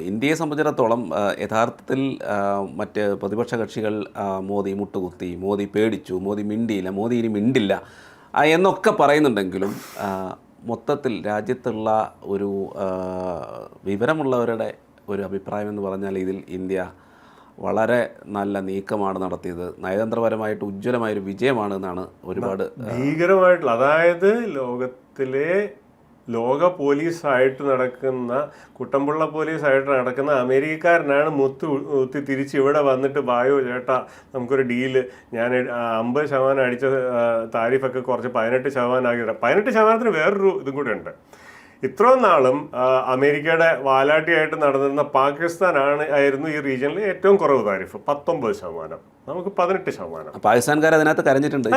ഇന്ത്യയെ സംബന്ധിച്ചിടത്തോളം യഥാർത്ഥത്തിൽ മറ്റ് പ്രതിപക്ഷ കക്ഷികൾ മോദി മുട്ടുകുത്തി, മോദി പേടിച്ചു, മോദി മിണ്ടിയില്ല, മോദി ഇനി മിണ്ടില്ല എന്നൊക്കെ പറയുന്നുണ്ടെങ്കിലും മൊത്തത്തിൽ രാജ്യത്തുള്ള ഒരു വിവരമുള്ളവരുടെ ഒരു അഭിപ്രായം എന്ന് പറഞ്ഞാൽ ഇതിൽ ഇന്ത്യ വളരെ നല്ല നീക്കമാണ് നടത്തിയത്, നയതന്ത്രപരമായിട്ട് ഉജ്ജ്വലമായൊരു വിജയമാണെന്നാണ് ഒരുപാട് ഭീകരമായിട്ടുള്ള, അതായത് ലോക പോലീസായിട്ട് നടക്കുന്ന, കുട്ടമ്പുള്ള പോലീസായിട്ട് നടക്കുന്ന അമേരിക്കക്കാരനാണ് മുത്തി തിരിച്ച് ഇവിടെ വന്നിട്ട് ബായോ ചേട്ടാ നമുക്കൊരു ഡീല്, ഞാൻ 50% അടിച്ച താരിഫൊക്കെ കുറച്ച് 18% ആക്കി. 18% വേറൊരു ഇതും കൂടെ ഉണ്ട്. ഇത്രയും നാളും അമേരിക്കയുടെ വാലാട്ടിയായിട്ട് നടന്നിരുന്ന ആയിരുന്നു ഈ റീജിയനിൽ ഏറ്റവും കുറവ് താരിഫ്, 19%. നമുക്ക് 18%. പാകിസ്ഥാൻകാർ അതിനകത്ത് കരഞ്ഞിട്ടുണ്ട്.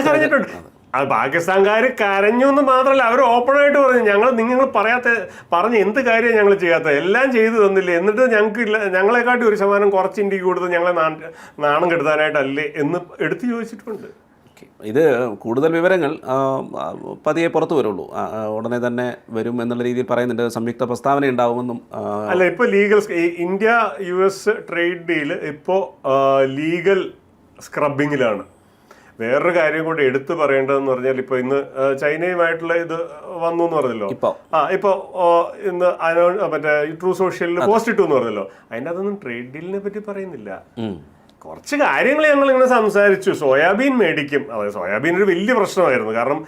അത് പാകിസ്ഥാൻകാർ കരഞ്ഞു എന്ന് മാത്രമല്ല, അവർ ഓപ്പണായിട്ട് പറഞ്ഞു നിങ്ങൾ പറഞ്ഞ എന്ത് കാര്യമാണ് ഞങ്ങൾ ചെയ്യാത്തത്, എല്ലാം ചെയ്തു തന്നില്ലേ, എന്നിട്ട് ഞങ്ങളെക്കാട്ടി 1% കുറച്ച് ഇന്ത്യക്ക് കൊടുത്ത് ഞങ്ങളെ നാണം കെടുത്താനായിട്ടല്ലേ എന്ന് എടുത്തു ചോദിച്ചിട്ടുണ്ട്. ഇത് കൂടുതൽ വിവരങ്ങൾ പതിയെ പുറത്തു വരുള്ളൂ, ഉടനെ തന്നെ വരും എന്നുള്ള രീതിയിൽ പറയുന്നുണ്ട്. സംയുക്ത പ്രസ്താവന ഉണ്ടാവുമെന്നും. അല്ല, ഇപ്പോൾ legal India US trade deal ഇപ്പോൾ ലീഗൽ സ്ക്രബിങ്ങിലാണ്. വേറൊരു കാര്യം കൂടി എടുത്തു പറയേണ്ടതെന്ന് പറഞ്ഞാൽ, ഇപ്പോൾ ഇന്ന് ചൈനയുമായിട്ടുള്ള ഇത് വന്നു എന്ന് പറഞ്ഞല്ലോ, ഇപ്പോൾ ഇന്ന് മറ്റേ ട്രൂ സോഷ്യലിൽ പോസ്റ്റ് ഇട്ടു എന്ന് പറഞ്ഞല്ലോ, അതിൻ്റെ അതൊന്നും ട്രേഡ് ഡീലിനെ പറ്റി പറയുന്നില്ല. കുറച്ച് കാര്യങ്ങൾ ഞങ്ങൾ ഇങ്ങനെ സംസാരിച്ചു. സോയാബീൻ മേടിക്കും, അതായത് സോയാബീൻ ഒരു വലിയ പ്രശ്നമായിരുന്നു. കാരണം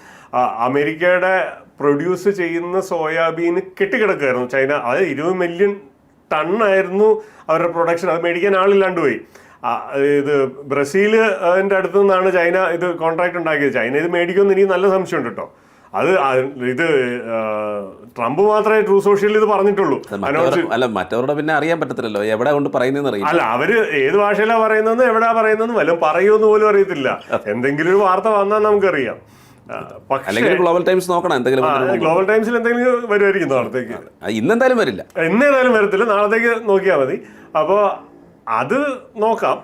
അമേരിക്കയുടെ പ്രൊഡ്യൂസ് ചെയ്യുന്ന സോയാബീൻ കെട്ടിക്കിടക്കുമായിരുന്നു ചൈന. അത് 20 മില്യൺ ടണ്ണായിരുന്നു അവരുടെ പ്രൊഡക്ഷൻ. അത് മേടിക്കാൻ ആളില്ലാണ്ട് പോയി. ഇത് ബ്രസീലിൻ്റെ അടുത്തു നിന്നാണ് ചൈന ഇത് കോൺട്രാക്ട് ഉണ്ടാക്കിയത്. ചൈന ഇത് മേടിക്കുമെന്ന് എനിക്ക് നല്ല സംശയമുണ്ട് കേട്ടോ. ഇത് ട്രംപ് മാത്രമേ ട്രൂ സോഷ്യലിൽ ഇത് പറഞ്ഞിട്ടുള്ളൂ. അല്ല, മറ്റവരുടെ പിന്നെ അറിയാൻ പറ്റത്തില്ലല്ലോ എവിടെ കൊണ്ട് പറയുന്നതെന്ന് അറിയാം. അല്ല, അവര് ഏത് ഭാഷയിലാണ് പറയുന്നതെന്ന് എവിടെയാ പറയുന്നതെന്ന് വല്ലതും പറയുമെന്ന് പോലും അറിയത്തില്ല. എന്തെങ്കിലും ഒരു വാർത്ത വന്നാൽ നമുക്കറിയാം. പക്ഷേ ഗ്ലോബൽ ടൈംസ് നോക്കണം, എന്തെങ്കിലും ഗ്ലോബൽ ടൈംസിൽ എന്തെങ്കിലും വരുമായിരിക്കും നാളത്തേക്ക്. ഇന്നെന്തായാലും വരില്ല, ഇന്നേതായാലും വരത്തില്ല, നാളത്തേക്ക് നോക്കിയാൽ മതി. അപ്പോൾ അത് നോക്കാം.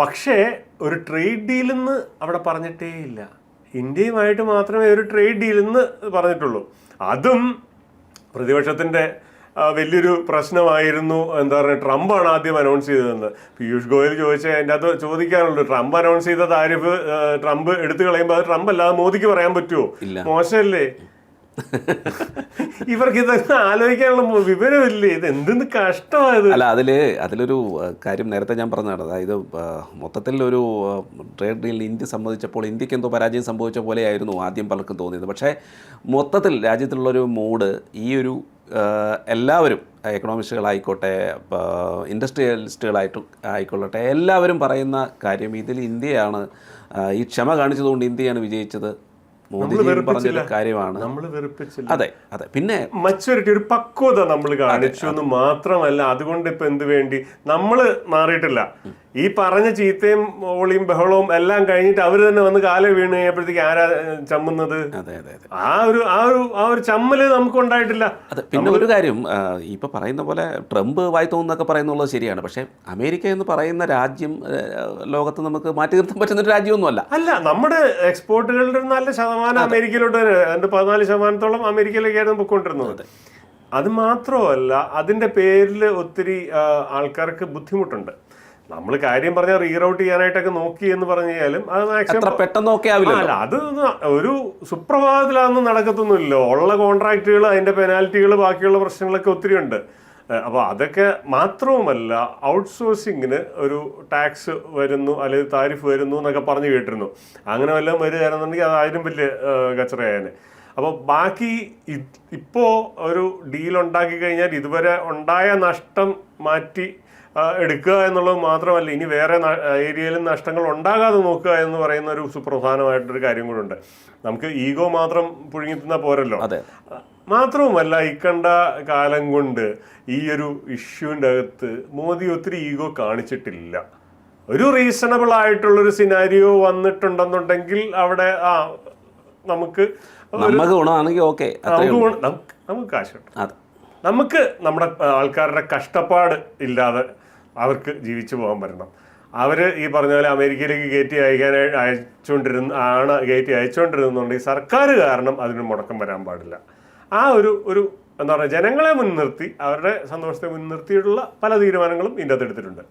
പക്ഷേ ഒരു ട്രേഡ് ഡീലെന്ന് അവിടെ പറഞ്ഞിട്ടേ ഇല്ല. ഇന്ത്യയുമായിട്ട് മാത്രമേ ഒരു ട്രേഡ് ഡീലെന്ന് പറഞ്ഞിട്ടുള്ളൂ. അതും പ്രതിപക്ഷത്തിൻ്റെ വലിയൊരു പ്രശ്നമായിരുന്നു. എന്താ പറയുക, ട്രംപാണ് ആദ്യം അനൗൺസ് ചെയ്തതെന്ന്. പീയൂഷ് ഗോയൽ ചോദിച്ചാൽ അതിൻ്റെ അത് ചോദിക്കാനുള്ളൂ. ട്രംപ് അനൗൺസ് ചെയ്ത താരിഫ് ട്രംപ് എടുത്തു കളയുമ്പോൾ അത് ട്രംപ് അല്ലാതെ മോദിക്ക് പറയാൻ പറ്റുമോ? മോശമല്ലേ? ഇവർക്ക് ഇതൊക്കെ ആലോചിക്കാനുള്ള വിവരമില്ലേ? ഇത് എന്തെന്ന് കഷ്ടമായത്. അല്ല, അതിലൊരു കാര്യം നേരത്തെ ഞാൻ പറഞ്ഞതാണ്. അതായത് മൊത്തത്തിൽ ഒരു ട്രേഡ് ഡീൽ ഇന്ത്യ സംബന്ധിച്ചപ്പോൾ ഇന്ത്യക്ക് എന്തോ പരാജയം സംഭവിച്ച പോലെയായിരുന്നു ആദ്യം പലർക്കും തോന്നിയത്. പക്ഷേ മൊത്തത്തിൽ രാജ്യത്തുള്ളൊരു മൂഡ് ഈ ഒരു എല്ലാവരും, എക്കണോമിസ്റ്റുകളായിക്കോട്ടെ, ഇൻഡസ്ട്രിയലിസ്റ്റുകളായിട്ട് ആയിക്കൊള്ളട്ടെ, എല്ലാവരും പറയുന്ന കാര്യം ഇതിൽ ഇന്ത്യയാണ്, ഈ ക്ഷമ കാണിച്ചതുകൊണ്ട് ഇന്ത്യയാണ് വിജയിച്ചത്. മോദി പറഞ്ഞൊരു കാര്യമാണ്. അതെ അതെ. പിന്നെ മച്ചൂരിറ്റി, ഒരു പക്വത നമ്മൾ കാണിച്ചു എന്ന് മാത്രമല്ല, അതുകൊണ്ട് ഇപ്പൊ എന്ത് വേണ്ടി നമ്മൾ മാറിയിട്ടില്ല. ഈ പറഞ്ഞ ചീത്തയും ഓളിയും ബഹളവും എല്ലാം കഴിഞ്ഞിട്ട് അവർ തന്നെ വന്ന് കാല വീണ് കഴിഞ്ഞപ്പോഴത്തേക്ക് ആരാ ചമ്മുന്നത്? ആ ഒരു ചമ്മല് നമുക്ക് ഉണ്ടായിട്ടില്ല. അതെ. പിന്നെ ഒരു കാര്യം, ഇപ്പൊ പറയുന്ന പോലെ ട്രംപ് വായി തോന്നുന്നൊക്കെ പറയുന്നുള്ളത് ശരിയാണ്. പക്ഷെ അമേരിക്ക എന്ന് പറയുന്ന രാജ്യം ലോകത്ത് നമുക്ക് മാറ്റി നിർത്താൻ പറ്റുന്ന ഒരു രാജ്യമൊന്നുമല്ല. അല്ല, നമ്മുടെ എക്സ്പോർട്ടുകളുടെ നല്ല ശതമാനം അമേരിക്കയിലോട്ട് തന്നെ, അതിന്റെ 14% അമേരിക്കയിലേക്കായിരുന്നു പൊയ്ക്കൊണ്ടിരുന്നത്. അത് മാത്രമല്ല, അതിന്റെ പേരിൽ ഒത്തിരി ആൾക്കാർക്ക് ബുദ്ധിമുട്ടുണ്ട്. നമ്മൾ കാര്യം പറഞ്ഞാൽ റീറൗട്ട് ചെയ്യാനായിട്ടൊക്കെ നോക്കി എന്ന് പറഞ്ഞാലും അത് മാക്സിമം പെട്ടെന്ന് നോക്കി ആവില്ല. അത് ഒരു സുപ്രഭാതത്തിലൊന്നും നടക്കത്തൊന്നുമില്ലല്ലോ. ഉള്ള കോൺട്രാക്റ്റുകൾ, അതിന്റെ പെനാൽറ്റികൾ, ബാക്കിയുള്ള പ്രശ്നങ്ങളൊക്കെ ഒത്തിരി ഉണ്ട്. അപ്പോൾ അതൊക്കെ മാത്രവുമല്ല, ഔട്ട്സോഴ്സിങ്ങിന് ഒരു ടാക്സ് വരുന്നു, അല്ലെങ്കിൽ താരിഫ് വരുന്നു എന്നൊക്കെ പറഞ്ഞു കേട്ടിരുന്നു. അങ്ങനെ വല്ലതും വരികയാണെന്നുണ്ടെങ്കിൽ അത് അതിനും വലിയ കച്ചറയായതിന്. അപ്പോൾ ബാക്കി ഇപ്പോൾ ഒരു ഡീൽ ഉണ്ടാക്കി കഴിഞ്ഞാൽ ഇതുവരെ ഉണ്ടായ നഷ്ടം മാറ്റി എടുക്കുക എന്നുള്ളത് മാത്രമല്ല, ഇനി വേറെ ഏരിയയിലും നഷ്ടങ്ങൾ ഉണ്ടാകാതെ നോക്കുക എന്ന് പറയുന്ന ഒരു സുപ്രധാനമായിട്ടൊരു കാര്യം കൂടെ ഉണ്ട്. നമുക്ക് ഈഗോ മാത്രം പുഴുങ്ങി തിന്നാൽ പോരല്ലോ. മാത്രവുമല്ല, ഇക്കണ്ട കാലം കൊണ്ട് ഈ ഒരു ഇഷ്യൂവിൻ്റെ അകത്ത് മോദി ഒത്തിരി ഈഗോ കാണിച്ചിട്ടില്ല. ഒരു റീസണബിൾ ആയിട്ടുള്ളൊരു സിനാരിയോ വന്നിട്ടുണ്ടെന്നുണ്ടെങ്കിൽ അവിടെ നമുക്ക് ഗുണമാണെങ്കിൽ ഓക്കെ, നമുക്ക് കാശുണ്ട്. നമുക്ക് നമ്മുടെ ആൾക്കാരുടെ കഷ്ടപ്പാട് ഇല്ലാതെ അവർക്ക് ജീവിച്ചു പോകാൻ പറ്റണം. അവർ ഈ പറഞ്ഞ പോലെ അമേരിക്കയിലേക്ക് കയറ്റി അയച്ചുകൊണ്ടിരുന്നുണ്ടെങ്കിൽ സർക്കാർ കാരണം അതിന് മുടക്കം വരാൻ പാടില്ല. ആ ഒരു എന്താ പറയുക, ജനങ്ങളെ മുൻനിർത്തി അവരുടെ സന്തോഷത്തെ മുൻനിർത്തിയിട്ടുള്ള പല തീരുമാനങ്ങളും ഇതിൻ്റെ അകത്ത് എടുത്തിട്ടുണ്ട്.